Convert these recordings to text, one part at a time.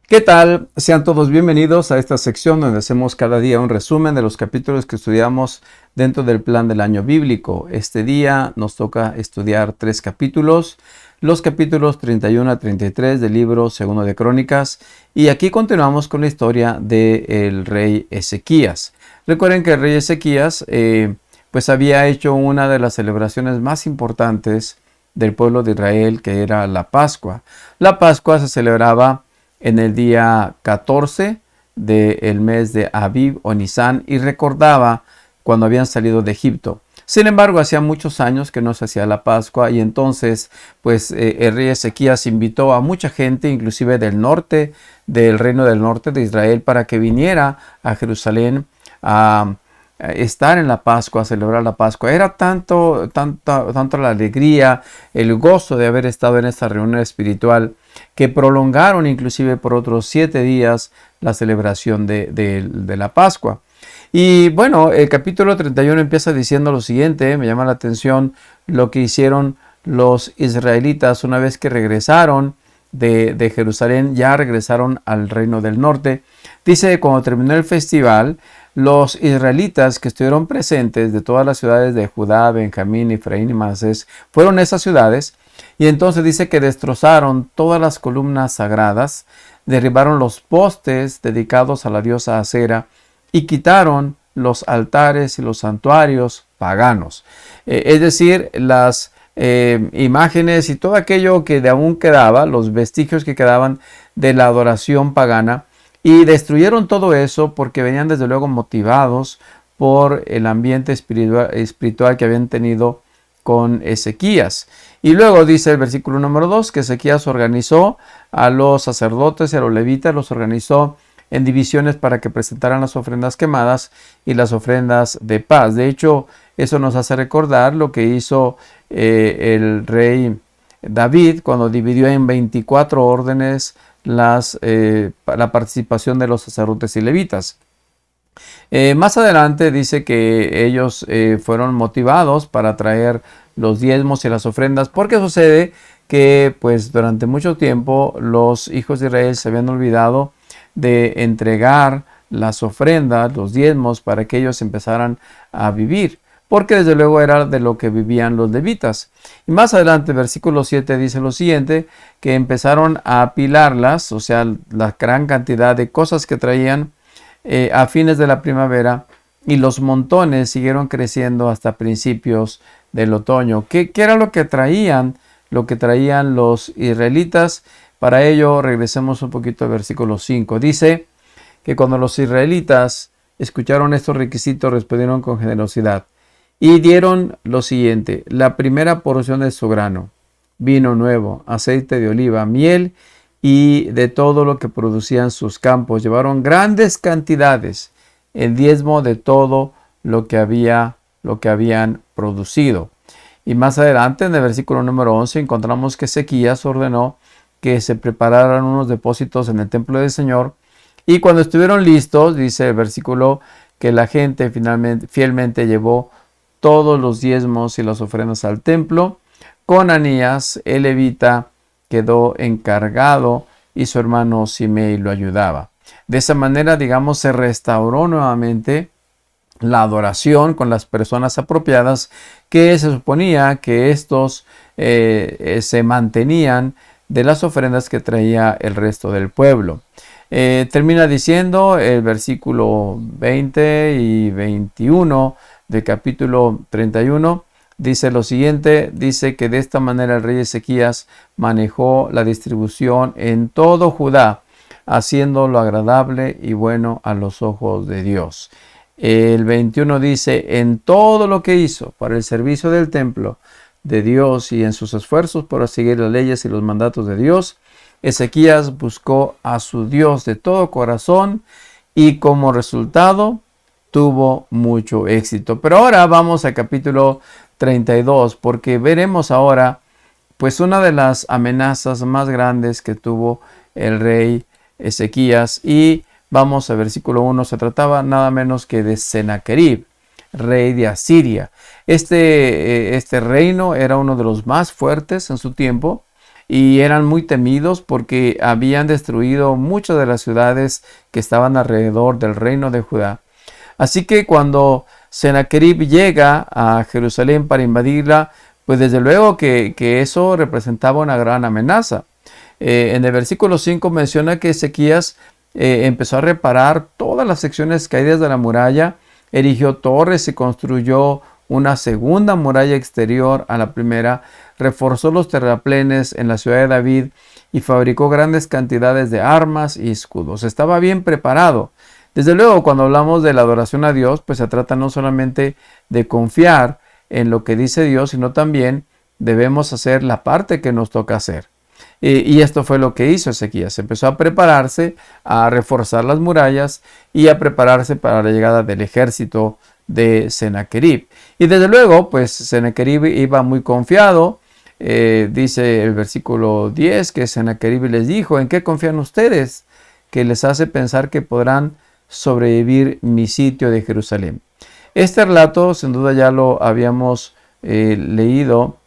¿Qué tal? Sean todos bienvenidos a esta sección donde hacemos cada día un resumen de los capítulos que estudiamos dentro del plan del año bíblico. Este día nos toca estudiar 3 capítulos, los capítulos 31 a 33 del libro Segundo de Crónicas, y aquí continuamos con la historia del rey Ezequías. Recuerden que el rey Ezequías pues había hecho una de las celebraciones más importantes del pueblo de Israel, que era la Pascua. La Pascua se celebraba en el día 14 del mes de Abib o Nisán y recordaba cuando habían salido de Egipto. Sin embargo, hacía muchos años que no se hacía la Pascua y entonces pues el rey Ezequías invitó a mucha gente, inclusive del norte, del reino del norte de Israel, para que viniera a Jerusalén a estar en la Pascua, a celebrar la Pascua. Era tanto la alegría, el gozo de haber estado en esta reunión espiritual, que prolongaron inclusive por otros 7 días la celebración de la Pascua. Y bueno, el capítulo 31 empieza diciendo lo siguiente. Me llama la atención lo que hicieron los israelitas una vez que regresaron de Jerusalén, ya regresaron al reino del norte. Dice, cuando terminó el festival, los israelitas que estuvieron presentes de todas las ciudades de Judá, Benjamín, Efraín y Manasés, fueron esas ciudades, y entonces dice que destrozaron todas las columnas sagradas, derribaron los postes dedicados a la diosa Acera y quitaron los altares y los santuarios paganos. Es decir, las imágenes y todo aquello que de aún quedaba, los vestigios que quedaban de la adoración pagana, y destruyeron todo eso porque venían desde luego motivados por el ambiente espiritual que habían tenido con Ezequías. Y luego dice el versículo número 2 que Ezequías organizó a los sacerdotes y a los levitas, los organizó en divisiones para que presentaran las ofrendas quemadas y las ofrendas de paz. De hecho, eso nos hace recordar lo que hizo el rey David cuando dividió en 24 órdenes la participación de los sacerdotes y levitas. Más adelante dice que ellos fueron motivados para traer los diezmos y las ofrendas, porque sucede que pues durante mucho tiempo los hijos de Israel se habían olvidado de entregar las ofrendas, los diezmos, para que ellos empezaran a vivir, porque desde luego era de lo que vivían los levitas. Y más adelante, versículo 7 dice lo siguiente, que empezaron a apilarlas, o sea, la gran cantidad de cosas que traían a fines de la primavera, y los montones siguieron creciendo hasta principios del otoño. ¿Qué era lo que traían? Lo que traían los israelitas. Para ello, regresemos un poquito al versículo 5. Dice que cuando los israelitas escucharon estos requisitos, respondieron con generosidad y dieron lo siguiente: la primera porción de su grano, vino nuevo, aceite de oliva, miel y de todo lo que producían sus campos. Llevaron grandes cantidades, el diezmo de todo lo que habían producido. Y más adelante, en el versículo número 11, encontramos que Ezequías ordenó que se prepararan unos depósitos en el templo del Señor. Y cuando estuvieron listos, dice el versículo, que la gente fielmente llevó todos los diezmos y las ofrendas al templo. Conanías, el levita, quedó encargado y su hermano Simei lo ayudaba. De esa manera, digamos, se restauró nuevamente la adoración con las personas apropiadas, que se suponía que estos se mantenían de las ofrendas que traía el resto del pueblo. Termina diciendo el versículo 20 y 21 del capítulo 31, dice lo siguiente, dice que de esta manera el rey Ezequías manejó la distribución en todo Judá, haciendo lo agradable y bueno a los ojos de Dios. El 21 dice, en todo lo que hizo para el servicio del templo de Dios y en sus esfuerzos por seguir las leyes y los mandatos de Dios, Ezequías buscó a su Dios de todo corazón y como resultado tuvo mucho éxito. Pero ahora vamos al capítulo 32, porque veremos ahora pues una de las amenazas más grandes que tuvo el rey Ezequías. Y vamos al versículo 1, se trataba nada menos que de Sennacherib, rey de Asiria. Este reino era uno de los más fuertes en su tiempo y eran muy temidos porque habían destruido muchas de las ciudades que estaban alrededor del reino de Judá. Así que cuando Sennacherib llega a Jerusalén para invadirla, pues desde luego que eso representaba una gran amenaza. En el versículo 5 menciona que Ezequías empezó a reparar todas las secciones caídas de la muralla, erigió torres y construyó una segunda muralla exterior a la primera, reforzó los terraplenes en la ciudad de David y fabricó grandes cantidades de armas y escudos. Estaba bien preparado. Desde luego, cuando hablamos de la adoración a Dios, pues se trata no solamente de confiar en lo que dice Dios, sino también debemos hacer la parte que nos toca hacer. Y esto fue lo que hizo Ezequías. Empezó a prepararse, a reforzar las murallas y a prepararse para la llegada del ejército de Sennacherib. Y desde luego, pues Sennacherib iba muy confiado. Dice el versículo 10 que Sennacherib les dijo: ¿en qué confían ustedes? Que les hace pensar que podrán sobrevivir mi sitio de Jerusalén. Este relato sin duda ya lo habíamos leído,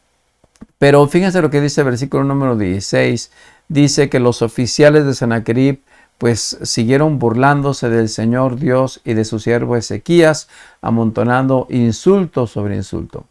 pero fíjense lo que dice el versículo número 16. Dice que los oficiales de Sennacherib pues siguieron burlándose del Señor Dios y de su siervo Ezequías, amontonando insulto sobre insulto.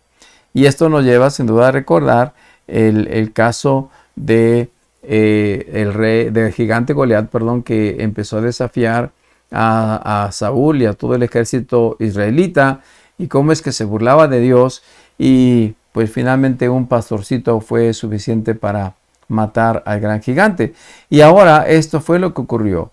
Y esto nos lleva sin duda a recordar el caso de del gigante Goliat, que empezó a desafiar a Saúl y a todo el ejército israelita, y cómo es que se burlaba de Dios, y pues finalmente un pastorcito fue suficiente para matar al gran gigante. Y ahora esto fue lo que ocurrió.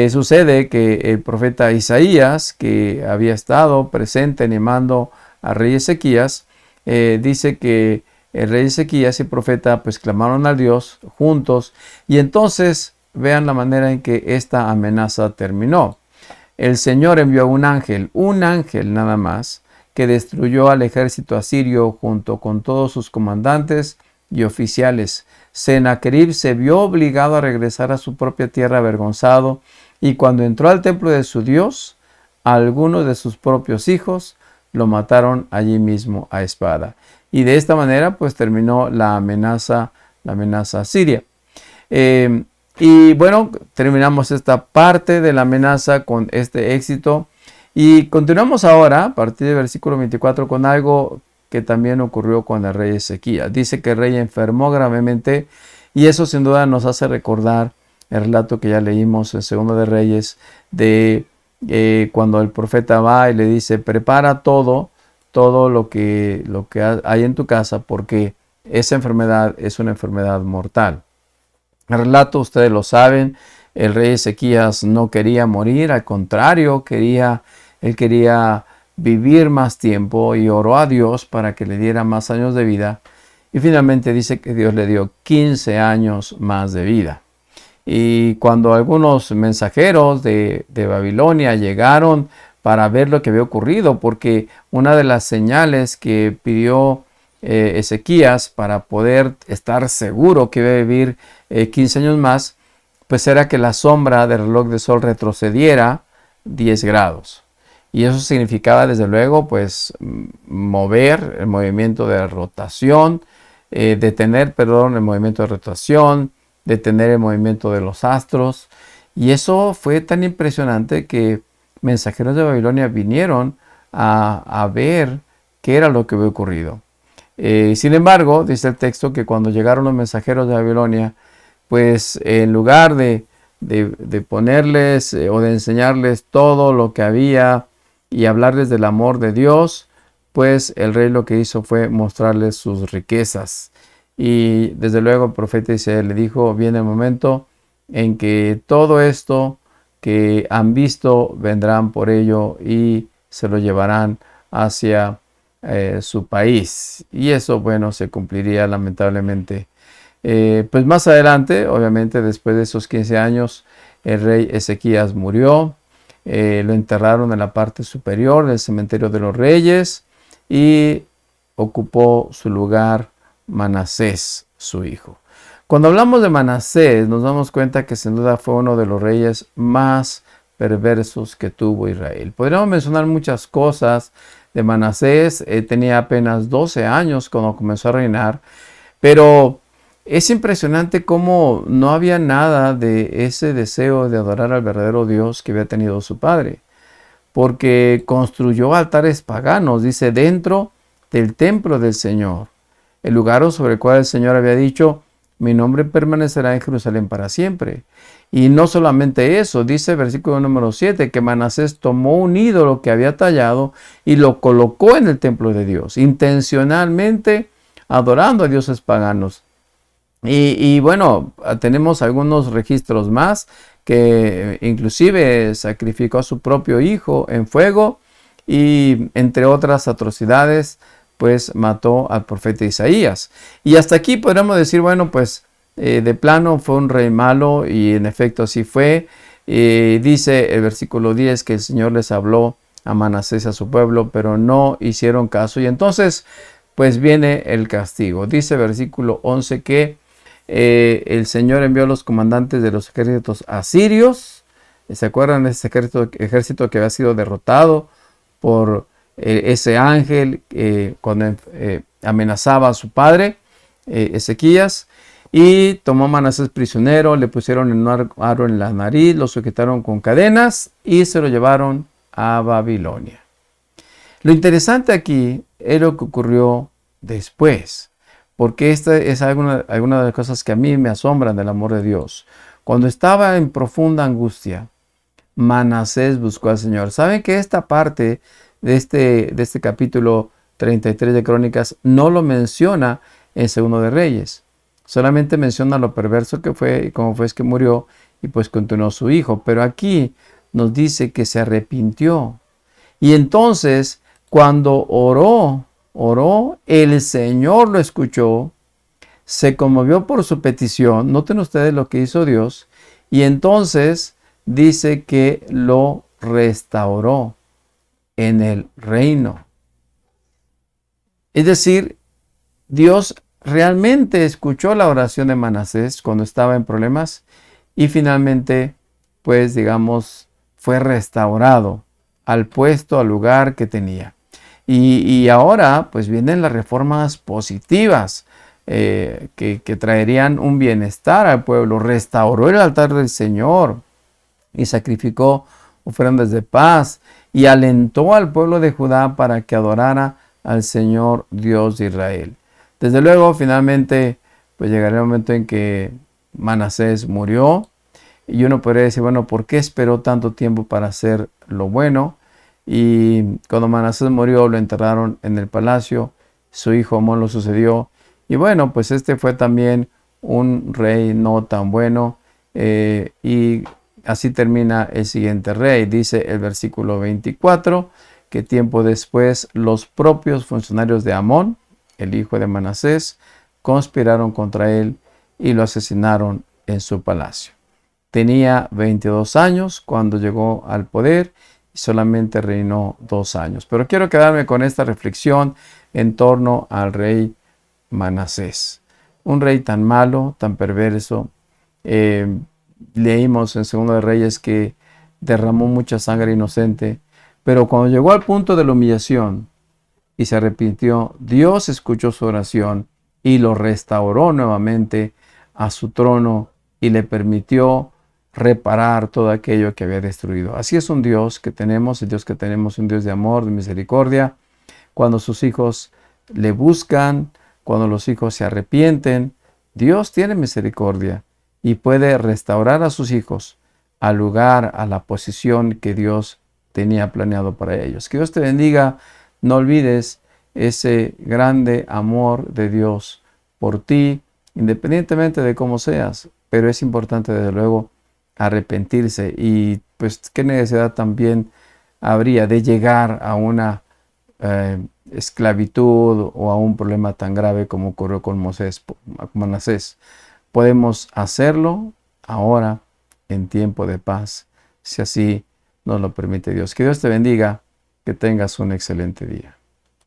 Sucede que el profeta Isaías, que había estado presente animando al rey Ezequías, dice que el rey Ezequías y el profeta pues clamaron a Dios juntos, y entonces vean la manera en que esta amenaza terminó. El Señor envió un ángel nada más, que destruyó al ejército asirio junto con todos sus comandantes y oficiales. Sennacherib se vio obligado a regresar a su propia tierra avergonzado, y cuando entró al templo de su Dios, algunos de sus propios hijos lo mataron allí mismo a espada. Y de esta manera pues terminó la amenaza asiria. Y bueno, terminamos esta parte de la amenaza con este éxito. Y continuamos ahora, a partir del versículo 24, con algo que también ocurrió con el rey Ezequías. Dice que el rey enfermó gravemente, y eso sin duda nos hace recordar el relato que ya leímos en Segundo de Reyes, de cuando el profeta va y le dice: prepara todo lo que hay en tu casa, porque esa enfermedad es una enfermedad mortal. El relato ustedes lo saben, el rey Ezequías no quería morir, al contrario, él quería vivir más tiempo y oró a Dios para que le diera más años de vida, y finalmente dice que Dios le dio 15 años más de vida. Y cuando algunos mensajeros de Babilonia llegaron para ver lo que había ocurrido, porque una de las señales que pidió Ezequías para poder estar seguro que iba a vivir 15 años más, pues era que la sombra del reloj de sol retrocediera 10 grados. Y eso significaba desde luego pues mover el movimiento de rotación, detener el movimiento de rotación, detener el movimiento de los astros. Y eso fue tan impresionante que mensajeros de Babilonia vinieron a ver qué era lo que había ocurrido. Sin embargo, dice el texto que cuando llegaron los mensajeros de Babilonia, pues en lugar de ponerles o de enseñarles todo lo que había y hablarles del amor de Dios, pues el rey lo que hizo fue mostrarles sus riquezas. Y desde luego el profeta Isaías le dijo: viene el momento en que todo esto que han visto vendrán por ello y se lo llevarán hacia su país. Y eso, bueno, se cumpliría lamentablemente. Pues más adelante, obviamente después de esos 15 años, el rey Ezequías murió. Lo enterraron en la parte superior del cementerio de los reyes, y ocupó su lugar Manasés, su hijo. Cuando hablamos de Manasés, nos damos cuenta que sin duda fue uno de los reyes más perversos que tuvo Israel. Podríamos mencionar muchas cosas de Manasés. Tenía apenas 12 años cuando comenzó a reinar, pero Es impresionante cómo no había nada de ese deseo de adorar al verdadero Dios que había tenido su padre, porque construyó altares paganos, dice, dentro del templo del Señor, el lugar sobre el cual el Señor había dicho, mi nombre permanecerá en Jerusalén para siempre. Y no solamente eso, dice el versículo número 7, que Manasés tomó un ídolo que había tallado y lo colocó en el templo de Dios, intencionalmente adorando a dioses paganos. Y bueno, tenemos algunos registros más que inclusive sacrificó a su propio hijo en fuego y entre otras atrocidades, pues mató al profeta Isaías. Y hasta aquí podríamos decir, bueno, pues de plano fue un rey malo y en efecto así fue. Dice el versículo 10 que el Señor les habló a Manasés, a su pueblo, pero no hicieron caso. Y entonces, pues viene el castigo. Dice el versículo 11 que el Señor envió a los comandantes de los ejércitos asirios. ¿Se acuerdan de ese ejército que había sido derrotado por ese ángel cuando amenazaba a su padre, Ezequías? Y tomó a Manasés prisionero, le pusieron un aro en la nariz, lo sujetaron con cadenas y se lo llevaron a Babilonia. Lo interesante aquí es lo que ocurrió después, porque esta es alguna de las cosas que a mí me asombran del amor de Dios. Cuando estaba en profunda angustia, Manasés buscó al Señor. ¿Saben que esta parte de este capítulo 33 de Crónicas no lo menciona en Segundo de Reyes? Solamente menciona lo perverso que fue y cómo fue que murió y pues continuó su hijo. Pero aquí nos dice que se arrepintió. Y entonces, cuando oró, el Señor lo escuchó, se conmovió por su petición. Noten ustedes lo que hizo Dios. Y entonces dice que lo restauró en el reino. Es decir, Dios realmente escuchó la oración de Manasés cuando estaba en problemas y finalmente, pues digamos, fue restaurado al puesto, al lugar que tenía. Y ahora, pues vienen las reformas positivas que traerían un bienestar al pueblo. Restauró el altar del Señor y sacrificó ofrendas de paz y alentó al pueblo de Judá para que adorara al Señor Dios de Israel. Desde luego, finalmente, pues llegaría el momento en que Manasés murió y uno podría decir, bueno, ¿por qué esperó tanto tiempo para hacer lo bueno? Y cuando Manasés murió, lo enterraron en el palacio, su hijo Amón lo sucedió. Y bueno, pues este fue también un rey no tan bueno. Y así termina el siguiente rey. Dice el versículo 24, que tiempo después los propios funcionarios de Amón, el hijo de Manasés, conspiraron contra él y lo asesinaron en su palacio. Tenía 22 años cuando llegó al poder y solamente reinó 2 años. Pero quiero quedarme con esta reflexión en torno al rey Manasés. Un rey tan malo, tan perverso. Leímos en Segundo de Reyes que derramó mucha sangre inocente. Pero cuando llegó al punto de la humillación y se arrepintió, Dios escuchó su oración y lo restauró nuevamente a su trono y le permitió reparar todo aquello que había destruido. Así es un Dios que tenemos, el Dios que tenemos, un Dios de amor, de misericordia. Cuando sus hijos le buscan, cuando los hijos se arrepienten, Dios tiene misericordia y puede restaurar a sus hijos al lugar, a la posición que Dios tenía planeado para ellos. Que Dios te bendiga. No olvides ese grande amor de Dios por ti, independientemente de cómo seas, pero es importante desde luego arrepentirse y pues qué necesidad también habría de llegar a una esclavitud o a un problema tan grave como ocurrió con Manasés. Podemos hacerlo ahora en tiempo de paz, si así nos lo permite Dios. Que Dios te bendiga, que tengas un excelente día.